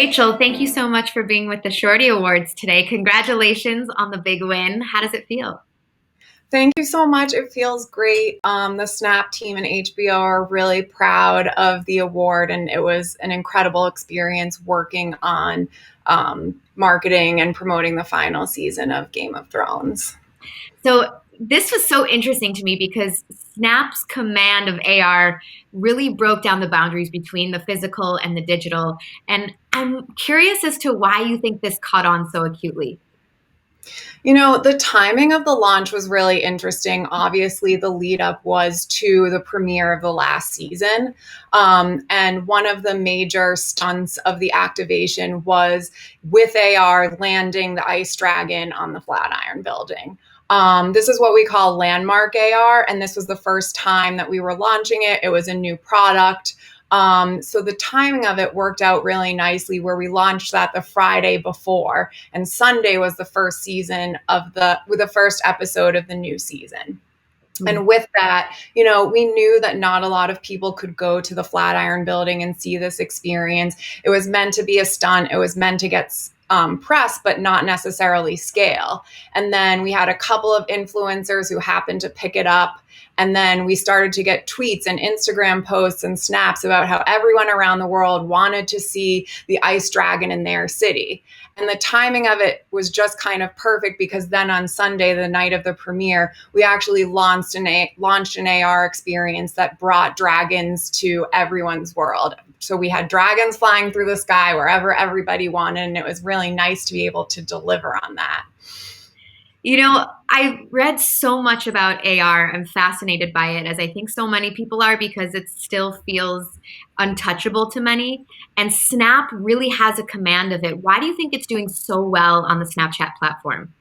Rachel, thank you so much for being with the Shorty Awards today. Congratulations on the big win. How does it feel? Thank you so much. It feels great. The Snap team and HBO are really proud of the award, and it was an incredible experience working on marketing and promoting the final season of Game of Thrones. So, this was so interesting to me because Snap's command of AR really broke down the boundaries between the physical and the digital. And I'm curious as to why you think this caught on so acutely. The timing of the launch was really interesting. Obviously, the lead up was to the premiere of the last season. And one of the major stunts of the activation was with AR landing the ice dragon on the Flatiron building. This is what we call landmark AR, and this was the first time that we were launching it. It was a new product. So the timing of it worked out really nicely where we launched that the Friday before, and Sunday was the first season of the first episode of the new season. And with that, we knew that not a lot of people could go to the Flatiron building and see this experience. It was meant to be a stunt. It was meant to get press, but not necessarily scale. And then we had a couple of influencers who happened to pick it up. And then we started to get tweets and Instagram posts and snaps about how everyone around the world wanted to see the ice dragon in their city. And the timing of it was just kind of perfect because then on Sunday, the night of the premiere, we actually launched an AR experience that brought dragons to everyone's world. So we had dragons flying through the sky wherever everybody wanted, and it was really nice to be able to deliver on that. I read so much about AR. I'm fascinated by it, as I think so many people are, because it still feels untouchable to many. And Snap really has a command of it. Why do you think it's doing so well on the Snapchat platform?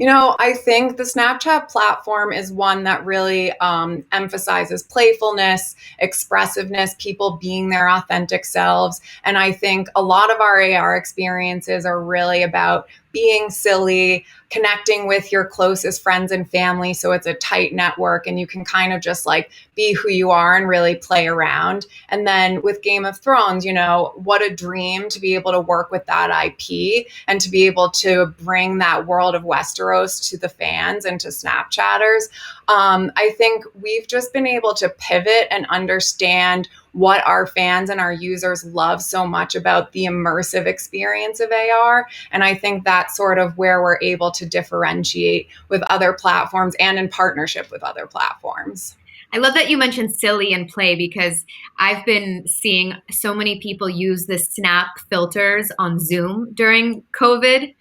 I think the Snapchat platform is one that really emphasizes playfulness, expressiveness, people being their authentic selves. And I think a lot of our AR experiences are really about being silly, connecting with your closest friends and family. So it's a tight network and you can kind of just like be who you are and really play around. And then with Game of Thrones, what a dream to be able to work with that IP and to be able to bring that world of Westeros to the fans and to Snapchatters. I think we've just been able to pivot and understand what our fans and our users love so much about the immersive experience of AR. And I think that's sort of where we're able to differentiate with other platforms and in partnership with other platforms. I love that you mentioned silly and play because I've been seeing so many people use the Snap filters on Zoom during COVID.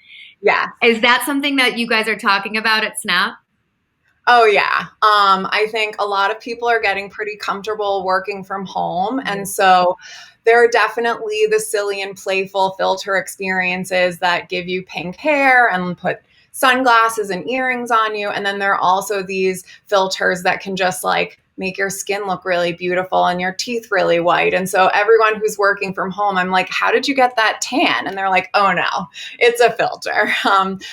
Yeah. Is that something that you guys are talking about at Snap? Oh, yeah. I think a lot of people are getting pretty comfortable working from home. And so there are definitely the silly and playful filter experiences that give you pink hair and put sunglasses and earrings on you. And then there are also these filters that can just like make your skin look really beautiful and your teeth really white. And so everyone who's working from home, I'm like, how did you get that tan? And they're like, oh no, it's a filter.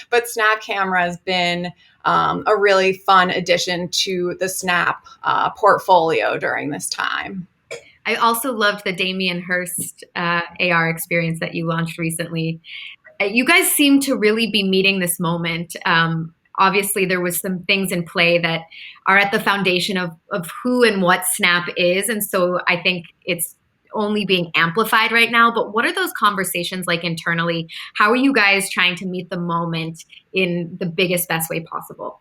But Snap Camera has been a really fun addition to the Snap portfolio during this time. I also loved the Damien Hirst AR experience that you launched recently. You guys seem to really be meeting this moment. Obviously, there was some things in play that are at the foundation of who and what Snap is. And so I think it's only being amplified right now. But what are those conversations like internally? How are you guys trying to meet the moment in the biggest, best way possible?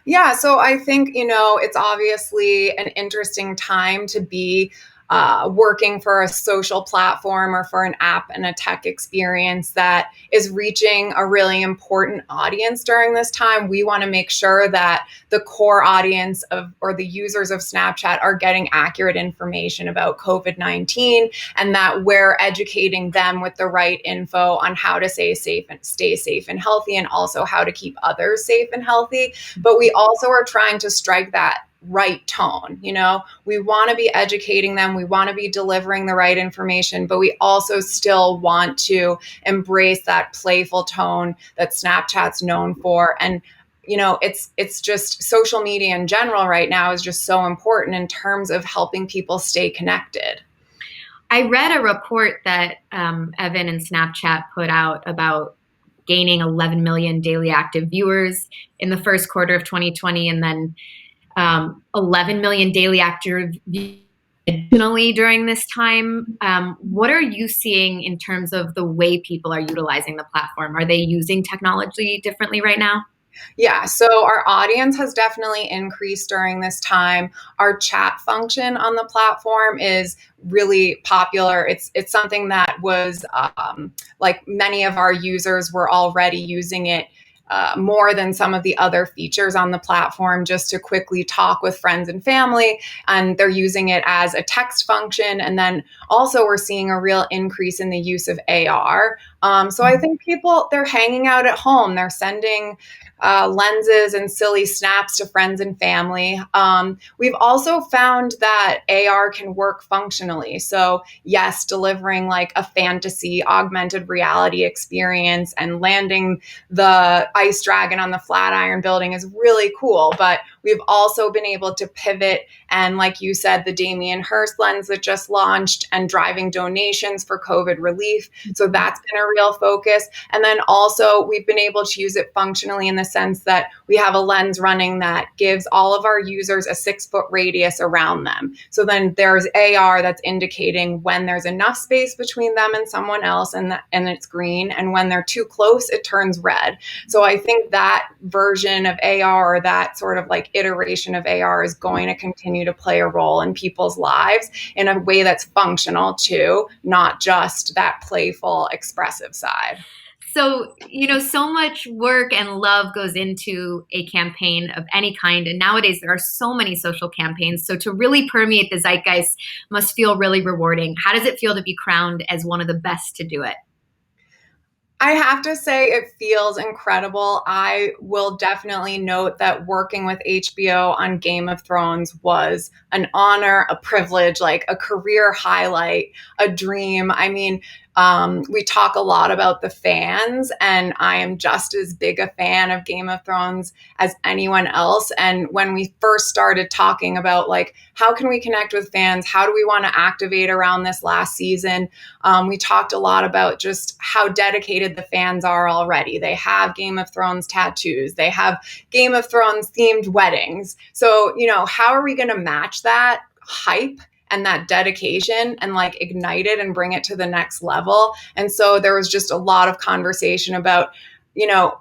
Yeah, so I think, it's obviously an interesting time to be working for a social platform or for an app and a tech experience that is reaching a really important audience during this time. We want to make sure that the core audience or the users of Snapchat are getting accurate information about COVID-19 and that we're educating them with the right info on how to stay safe and healthy and also how to keep others safe and healthy. But we also are trying to strike that right tone. We want to be educating them. We want to be delivering the right information, but we also still want to embrace that playful tone that Snapchat's known for. And it's just social media in general right now is just so important in terms of helping people stay connected. I read a report that Evan and Snapchat put out about gaining 11 million daily active viewers in the first quarter of 2020, and then 11 million daily active viewers additionally during this time. What are you seeing in terms of the way people are utilizing the platform? Are they using technology differently right now? Yeah, so our audience has definitely increased during this time. Our chat function on the platform is really popular. It's something that was like many of our users were already using it more than some of the other features on the platform just to quickly talk with friends and family. And they're using it as a text function. And then also, we're seeing a real increase in the use of AR. So I think people, they're hanging out at home, they're sending lenses and silly snaps to friends and family. We've also found that AR can work functionally. So, yes, delivering like a fantasy augmented reality experience and landing the ice dragon on the Flatiron building is really cool. But we've also been able to pivot. And like you said, the Damien Hirst lens that just launched and driving donations for COVID relief. So that's been a real focus. And then also, we've been able to use it functionally in the sense that we have a lens running that gives all of our users a 6-foot radius around them. So then there's AR that's indicating when there's enough space between them and someone else, and it's green. And when they're too close, it turns red. So I think that version of AR, or that sort of like iteration of AR, is going to continue to play a role in people's lives in a way that's functional too, not just that playful, expressive side. So, so much work and love goes into a campaign of any kind. And nowadays, there are so many social campaigns. So, to really permeate the zeitgeist must feel really rewarding. How does it feel to be crowned as one of the best to do it? I have to say, it feels incredible. I will definitely note that working with HBO on Game of Thrones was an honor, a privilege, like a career highlight, a dream. I mean, we talk a lot about the fans, and I am just as big a fan of Game of Thrones as anyone else. And when we first started talking about like, how can we connect with fans? How do we want to activate around this last season? We talked a lot about just how dedicated the fans are already. They have Game of Thrones tattoos. They have Game of Thrones themed weddings. So, how are we going to match that hype and that dedication and like ignite it and bring it to the next level? And so there was just a lot of conversation about,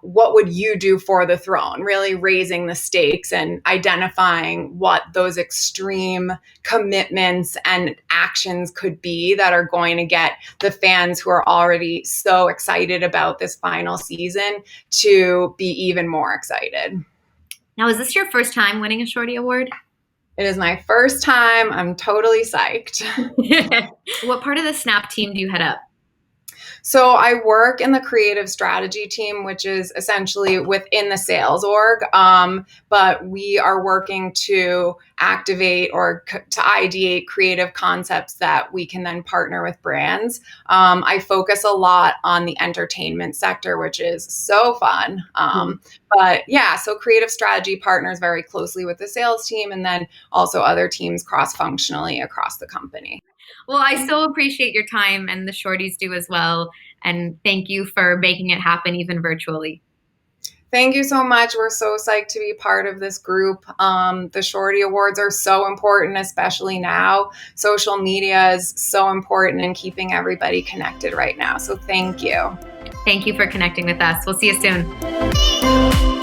what would you do for the throne? Really raising the stakes and identifying what those extreme commitments and actions could be that are going to get the fans who are already so excited about this final season to be even more excited. Now, is this your first time winning a Shorty Award? It is my first time. I'm totally psyched. What part of the Snap team do you head up? So I work in the creative strategy team, which is essentially within the sales org. But we are working to activate or to ideate creative concepts that we can then partner with brands. I focus a lot on the entertainment sector, which is so fun. But yeah, so creative strategy partners very closely with the sales team, and then also other teams cross-functionally across the company. Well, I so appreciate your time, and the Shorties do as well. And thank you for making it happen even virtually. Thank you so much. We're so psyched to be part of this group. The Shorty Awards are so important, especially now. Social media is so important in keeping everybody connected right now. So thank you. Thank you for connecting with us. We'll see you soon.